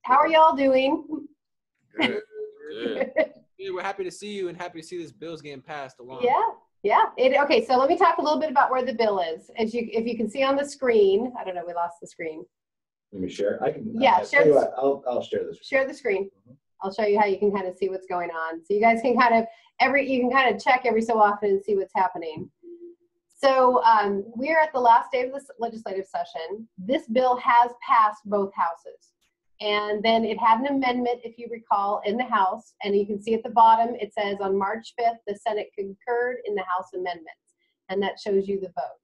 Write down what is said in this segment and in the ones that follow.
How are y'all doing? Good. Good. Yeah, we're happy to see you and happy to see this bill's getting passed along. Yeah. Okay, so let me talk a little bit about where the bill is. If you can see on the screen, I don't know, we lost the screen. Let me share. I can. Yeah, share. I'll share this. Share the screen. I'll show you how you can kind of see what's going on. So you guys can kind of check every so often and see what's happening. So we're at the last day of this legislative session. This bill has passed both houses. And then it had an amendment, if you recall, in the House. And you can see at the bottom, it says on March 5th, the Senate concurred in the House amendments. And that shows you the vote.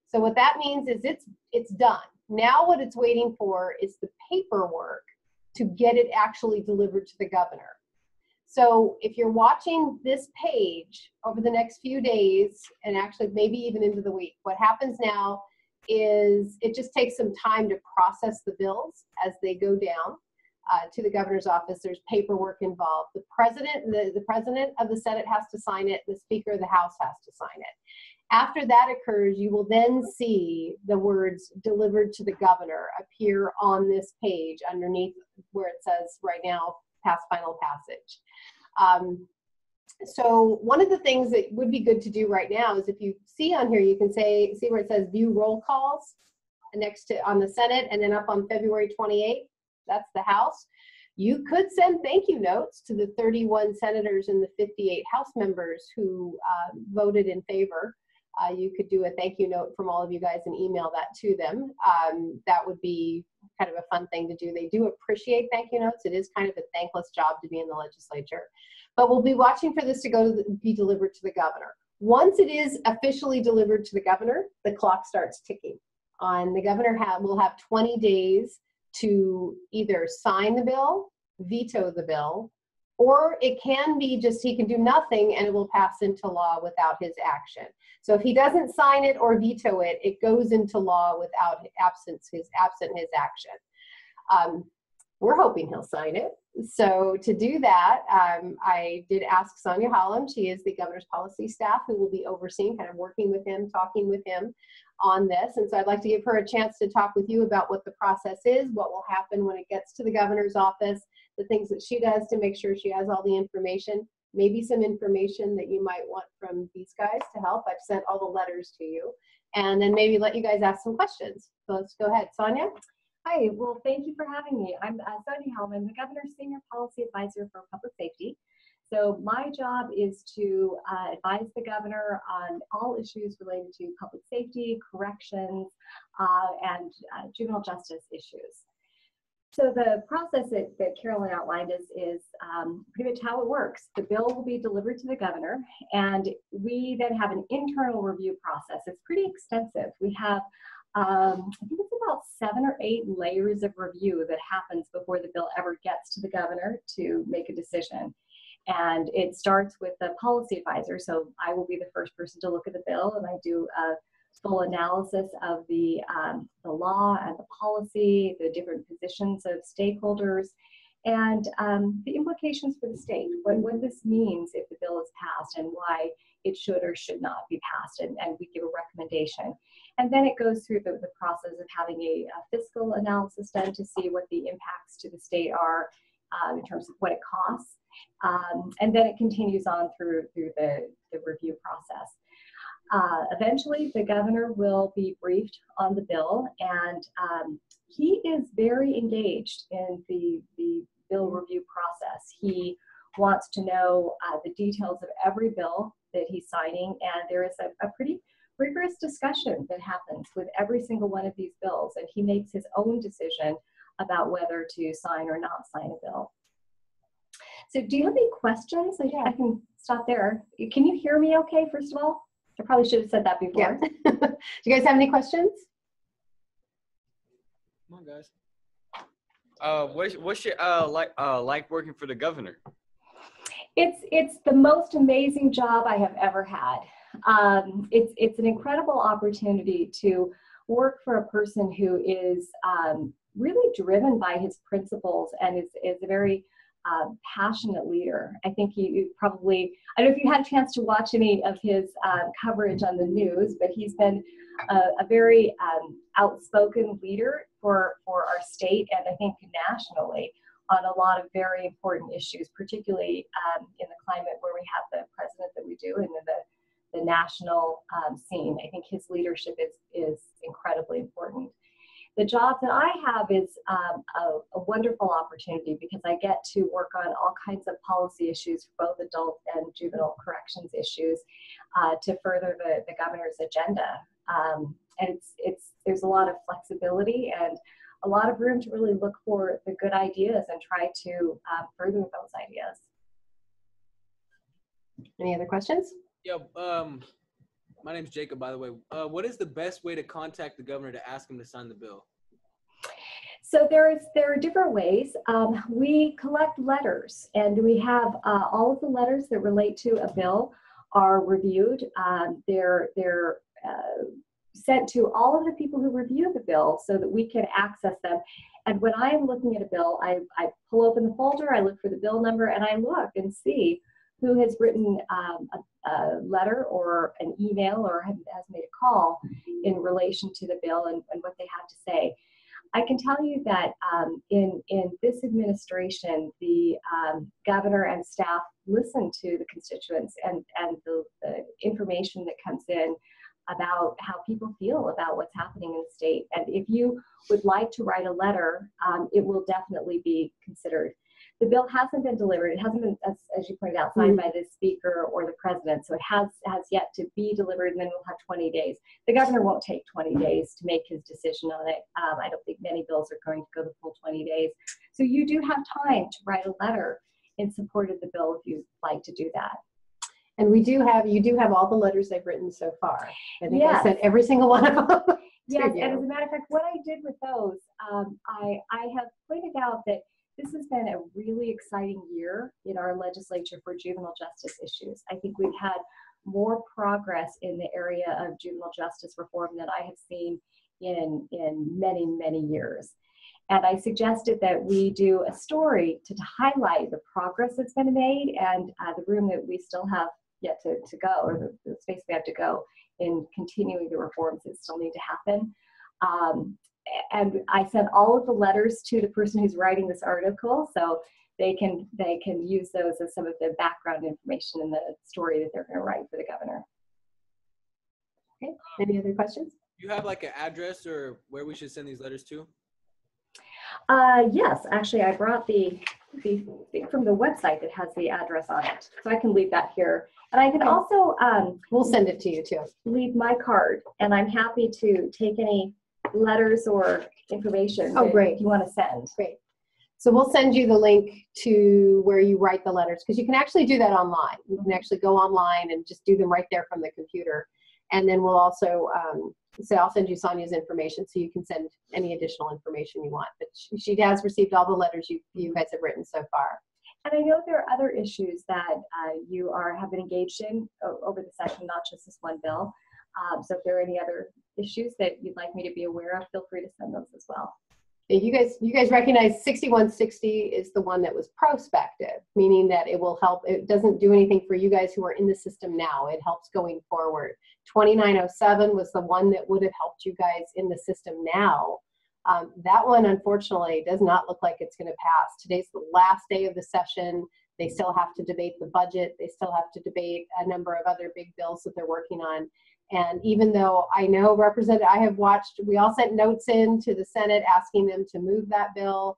So what that means is it's done. Now what it's waiting for is the paperwork to get it actually delivered to the governor. So if you're watching this page over the next few days, and actually maybe even into the week, what happens now is it just takes some time to process the bills as they go down to the governor's office. There's paperwork involved. The president of the Senate has to sign it. The Speaker of the House has to sign it. After that occurs, you will then see the words "delivered to the governor" appear on this page underneath where it says right now, pass final passage. So one of the things that would be good to do right now is, if you see on here, you can see where it says view roll calls next to on the Senate, and then up on February 28th, that's the House. You could send thank you notes to the 31 senators and the 58 House members who voted in favor. You could do a thank you note from all of you guys and email that to them. That would be kind of a fun thing to do. They do appreciate thank you notes. It is kind of a thankless job to be in the legislature. But we'll be watching for this to be delivered to the governor. Once it is officially delivered to the governor, the clock starts ticking. The governor will have 20 days to either sign the bill, veto the bill, or it can be just he can do nothing and it will pass into law without his action. So if he doesn't sign it or veto it, it goes into law without absent his action. We're hoping he'll sign it. So to do that, I did ask Sonia Holland. She is the governor's policy staff who will be overseeing, kind of working with him, talking with him on this. And so I'd like to give her a chance to talk with you about what the process is, what will happen when it gets to the governor's office, the things that she does to make sure she has all the information, maybe some information that you might want from these guys to help. I've sent all the letters to you, and then maybe let you guys ask some questions. So let's go ahead. Sonia? Hi, well, thank you for having me. I'm Sonia Hellman, the Governor's Senior Policy Advisor for Public Safety. So my job is to advise the governor on all issues related to public safety, corrections, and juvenile justice issues. So the process that Carolyn outlined is pretty much how it works. The bill will be delivered to the governor, and we then have an internal review process. It's pretty extensive. We have I think it's about 7 or 8 layers of review that happens before the bill ever gets to the governor to make a decision. And it starts with the policy advisor. So I will be the first person to look at the bill, and I do a full analysis of the law and the policy, the different positions of stakeholders, and the implications for the state, what this means if the bill is passed and why it should or should not be passed, and we give a recommendation. And then it goes through the process of having a fiscal analysis done to see what the impacts to the state are in terms of what it costs. And then it continues on through the review process. Eventually, the governor will be briefed on the bill, and he is very engaged in the bill review process. He wants to know the details of every bill that he's signing, and there is a pretty rigorous discussion that happens with every single one of these bills, and he makes his own decision about whether to sign or not sign a bill. So do you have any questions? I can stop there. Can you hear me okay, first of all? I probably should have said that before. Yeah. Do you guys have any questions? Come on, guys. What's your like working for the governor? It's the most amazing job I have ever had. It's an incredible opportunity to work for a person who is really driven by his principles and is a very passionate leader. I think you probably, I don't know if you had a chance to watch any of his coverage on the news, but he's been a very outspoken leader for our state and I think nationally on a lot of very important issues, particularly in the climate where we have the president that we do and the national scene. I think his leadership is incredibly important. The job that I have is a wonderful opportunity because I get to work on all kinds of policy issues for both adult and juvenile corrections issues to further the governor's agenda. And there's a lot of flexibility and a lot of room to really look for the good ideas and try to further those ideas. Any other questions? Yeah, my name's Jacob, by the way. What is the best way to contact the governor to ask him to sign the bill? So there are different ways. We collect letters, and we have all of the letters that relate to a bill are reviewed. They're sent to all of the people who review the bill so that we can access them. And when I am looking at a bill, I pull open the folder, I look for the bill number, and I look and see who has written a letter or an email or has made a call in relation to the bill and what they have to say. I can tell you that in this administration, the governor and staff listen to the constituents and the information that comes in about how people feel about what's happening in the state. And if you would like to write a letter, it will definitely be considered. The bill hasn't been delivered. It hasn't been, as you pointed out, signed by the speaker or the president. So it has yet to be delivered, and then we'll have 20 days. The governor won't take 20 days to make his decision on it. I don't think many bills are going to go the full 20 days. So you do have time to write a letter in support of the bill if you'd like to do that. And you do have all the letters they've written so far. I think Yes. I sent every single one of them. Yes, and as a matter of fact, what I did with those, I have pointed out that this has been a really exciting year in our legislature for juvenile justice issues. I think we've had more progress in the area of juvenile justice reform than I have seen in many, many years. And I suggested that we do a story to highlight the progress that's been made and the room that we still have yet to go, or the space we have to go in continuing the reforms that still need to happen. And I sent all of the letters to the person who's writing this article, so they can use those as some of the background information in the story that they're going to write for the governor. Okay. Any other questions? Do you have like an address or where we should send these letters to? Yes, actually, I brought the thing from the website that has the address on it, so I can leave that here. And I can also we'll send it to you too. Leave my card, and I'm happy to take any letters or information that you want to send. Great. So we'll send you the link to where you write the letters, because you can actually do that online. You can actually go online and just do them right there from the computer. And then we'll also I'll send you Sonia's information so you can send any additional information you want. But she has received all the letters you guys have written so far. And I know there are other issues that you have been engaged in over the session, not just this one bill. So if there are any other issues that you'd like me to be aware of, feel free to send those as well. You guys recognize 6160 is the one that was prospective, meaning that it will help. It doesn't do anything for you guys who are in the system now. It helps going forward. 2907 was the one that would have helped you guys in the system now. That one, unfortunately, does not look like it's going to pass. Today's the last day of the session. They still have to debate the budget. They still have to debate a number of other big bills that they're working on. And even though I know I have watched, we all sent notes in to the Senate asking them to move that bill.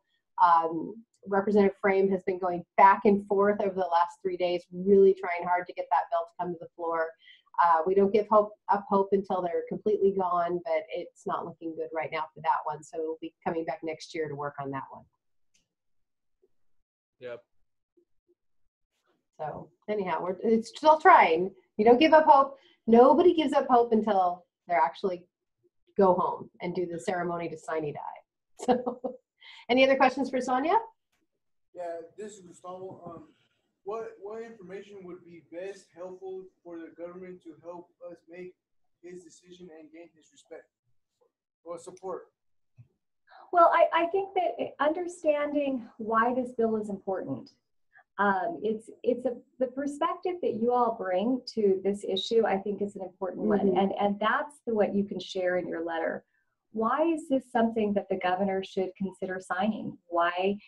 Representative Frame has been going back and forth over the last 3 days, really trying hard to get that bill to come to the floor. We don't give up hope until they're completely gone, but it's not looking good right now for that one. So we'll be coming back next year to work on that one. Yep. So anyhow, it's still trying. You don't give up hope. Nobody gives up hope until they actually go home and do the ceremony to sine die. So, any other questions for Sonia? Yeah, this is Gustavo. What information would be best helpful for the government to help us make his decision and gain his respect or support? Well, I think that understanding why this bill is important. The perspective that you all bring to this issue, I think, is an important one, and that's what you can share in your letter. why is this something that the governor should consider signing? Why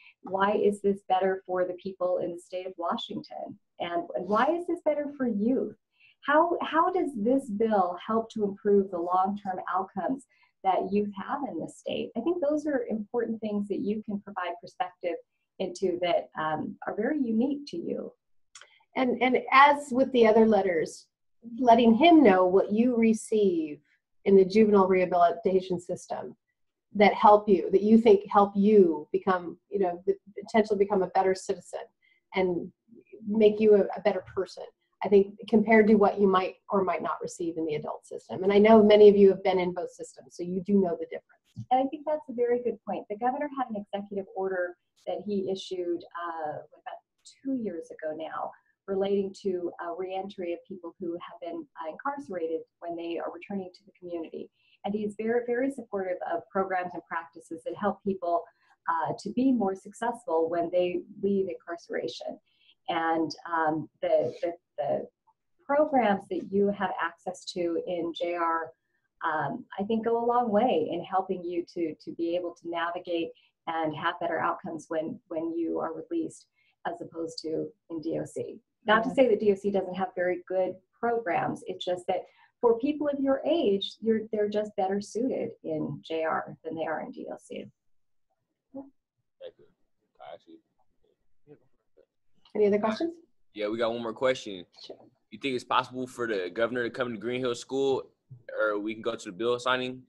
is this better for the people in the state of Washington? And why is this better for youth? How does this bill help to improve the long-term outcomes that youth have in the state? I think those are important things that you can provide perspective into that are very unique to you. And as with the other letters, letting him know what you receive in the juvenile rehabilitation system that help you, that you think help you become, the potential to become a better citizen and make you a better person. I think compared to what you might or might not receive in the adult system. And I know many of you have been in both systems, so you do know the difference. And I think that's a very good point. The governor had an executive order that he issued about 2 years ago now, relating to reentry of people who have been incarcerated when they are returning to the community. And he's very, very supportive of programs and practices that help people to be more successful when they leave incarceration. And the programs that you have access to in JR, I think go a long way in helping you to be able to navigate and have better outcomes when you are released, as opposed to in DOC. Not to say that DOC doesn't have very good programs, it's just that for people of your age, they're just better suited in JR than they are in DOC. Any other questions? Yeah, we got one more question. Sure. You think it's possible for the governor to come to GreenHill School, or we can go to the bill signing?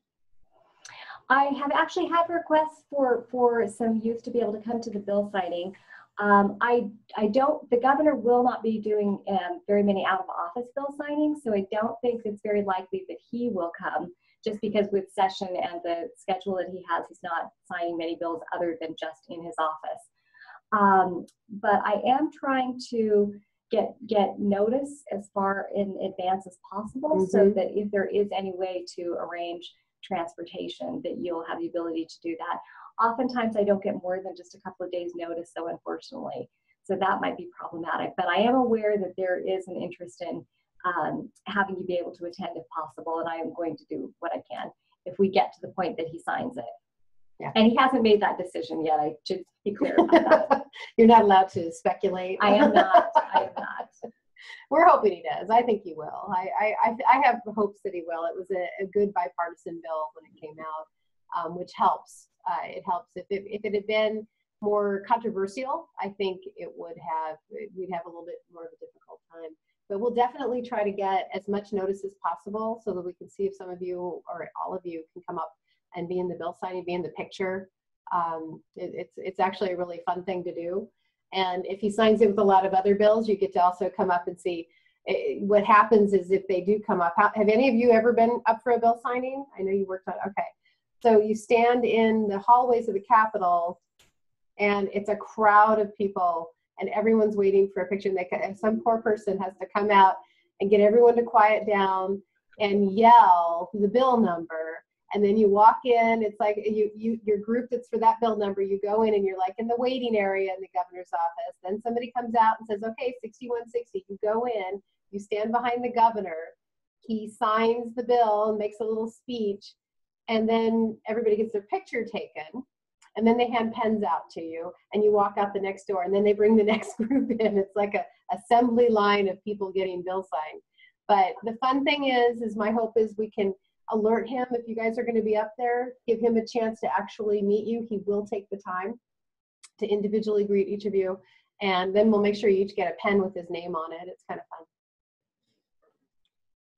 I have actually had requests for some youth to be able to come to the bill signing. The governor will not be doing very many out of office bill signings, so I don't think it's very likely that he will come, just because with session and the schedule that he has, he's not signing many bills other than just in his office. But I am trying to get notice as far in advance as possible, so that if there is any way to arrange transportation, that you'll have the ability to do that. Oftentimes I don't get more than just a couple of days notice, so unfortunately, so that might be problematic. But I am aware that there is an interest in having you be able to attend if possible, and I am going to do what I can if we get to the point that he signs it. Yeah. And he hasn't made that decision yet. I should be clear about that. You're not allowed to speculate. I am not. I am not. We're hoping he does. I think he will. I have hopes that he will. It was a good bipartisan bill when it came out, which helps. It helps. If it had been more controversial, I think we'd have a little bit more of a difficult time. But we'll definitely try to get as much notice as possible so that we can see if some of you or all of you can come up and be in the bill signing, be in the picture. It's actually a really fun thing to do. And if he signs it with a lot of other bills, you get to also come up and see. What happens is if they do come up, have any of you ever been up for a bill signing? I know you worked on, okay. So you stand in the hallways of the Capitol and it's a crowd of people and everyone's waiting for a picture. And some poor person has to come out and get everyone to quiet down and yell the bill number. And then you walk in, it's like your group that's for that bill number, you go in and you're like in the waiting area in the governor's office. Then somebody comes out and says, okay, 6160, you go in, you stand behind the governor, he signs the bill and makes a little speech, and then everybody gets their picture taken, and then they hand pens out to you, and you walk out the next door, and then they bring the next group in. It's like a assembly line of people getting bill signed. But the fun thing is my hope is we can alert him if you guys are going to be up there, give him a chance to actually meet you. He will take the time to individually greet each of you, and then we'll make sure you each get a pen with his name on it. It's kind of fun.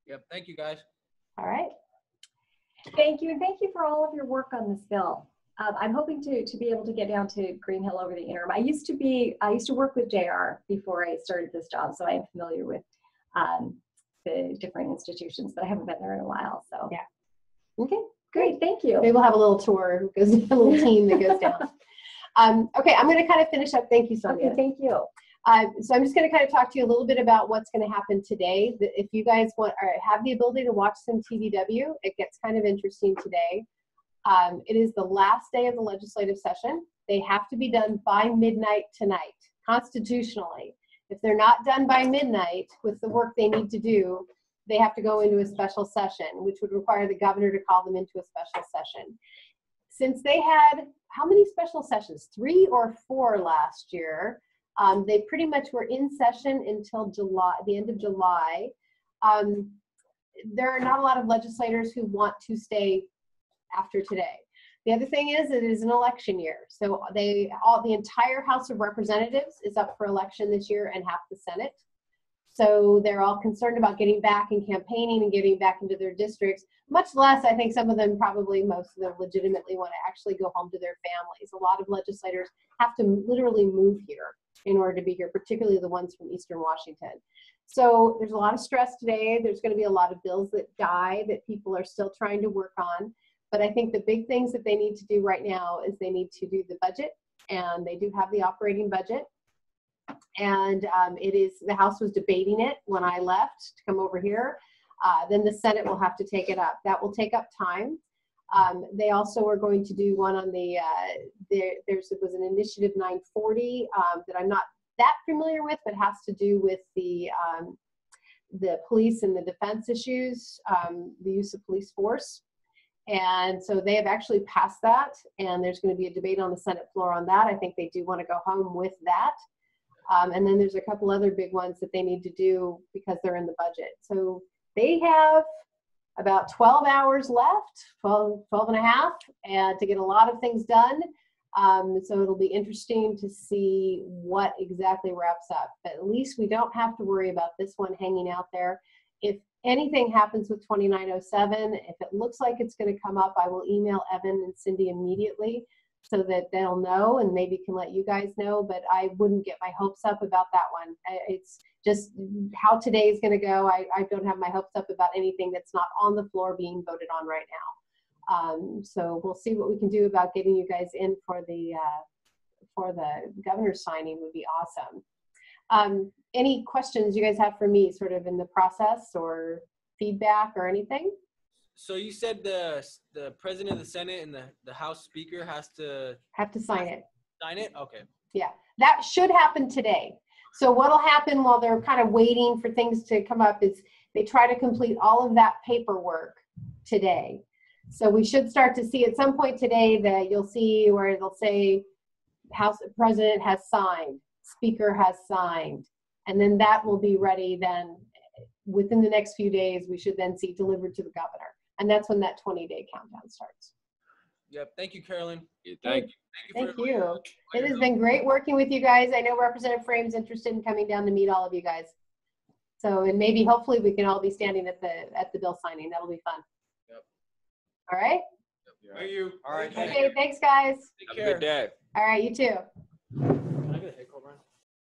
Yep. Thank you, guys. All right. Thank you, and thank you for all of your work on this bill. I'm hoping to be able to get down to GreenHill over the interim. I used to work with JR before I started this job, so I'm familiar with the different institutions, but I haven't been there in a while. So yeah. Okay, great. Thank you. Maybe we'll have a little tour, because a little team that goes down. Okay, I'm going to kind of finish up. Thank you, Sonia. Okay, thank you. So I'm just going to kind of talk to you a little bit about what's going to happen today. If you guys have the ability to watch some TVW, it gets kind of interesting today. It is the last day of the legislative session. They have to be done by midnight tonight, constitutionally. If they're not done by midnight with the work they need to do, they have to go into a special session, which would require the governor to call them into a special session. Since they had, how many special sessions? 3 or 4 last year. They pretty much were in session until July, the end of July. There are not a lot of legislators who want to stay after today. The other thing is it is an election year. So the entire House of Representatives is up for election this year and half the Senate. So they're all concerned about getting back and campaigning and getting back into their districts, much less, I think some of them, probably most of them, legitimately want to actually go home to their families. A lot of legislators have to literally move here in order to be here, particularly the ones from Eastern Washington. So there's a lot of stress today. There's going to be a lot of bills that die that people are still trying to work on. But I think the big things that they need to do right now is they need to do the budget, and they do have the operating budget. And the House was debating it when I left to come over here. Then the Senate will have to take it up. That will take up time. They also are going to do one on there was an Initiative 940 that I'm not that familiar with, but has to do with the police and the defense issues, the use of police force. And so they have actually passed that, and there's going to be a debate on the Senate floor on that. I think they do want to go home with that. And then there's a couple other big ones that they need to do because they're in the budget. So they have about 12 hours left, 12 and a half, and to get a lot of things done. So it'll be interesting to see what exactly wraps up. But at least we don't have to worry about this one hanging out there. If anything happens with 2907, if it looks like it's going to come up, I will email Evan and Cindy immediately so that they'll know and maybe can let you guys know. But I wouldn't get my hopes up about that one. It's just how today is going to go. I don't have my hopes up about anything that's not on the floor being voted on right now. So we'll see what we can do about getting you guys in for the governor's signing would be awesome. Any questions you guys have for me sort of in the process or feedback or anything? So you said the president of the Senate and the House Speaker have to sign it. Sign it? Okay. Yeah, that should happen today. So what'll happen while they're kind of waiting for things to come up is they try to complete all of that paperwork today. So we should start to see at some point today that you'll see where it'll say House President has signed, Speaker has signed, and then that will be ready then within the next few days. We should then see delivered to the governor. And that's when that 20-day countdown starts. Yep. Thank you, Carolyn. Yeah, thank you. Thank you. It has been great working with you guys. I know Representative Frame's interested in coming down to meet all of you guys. So, and maybe hopefully we can all be standing at the bill signing. That'll be fun. Yep. All right. Thank you. All right. Okay. Thanks, guys. Take Have a care. good day. All right. You too.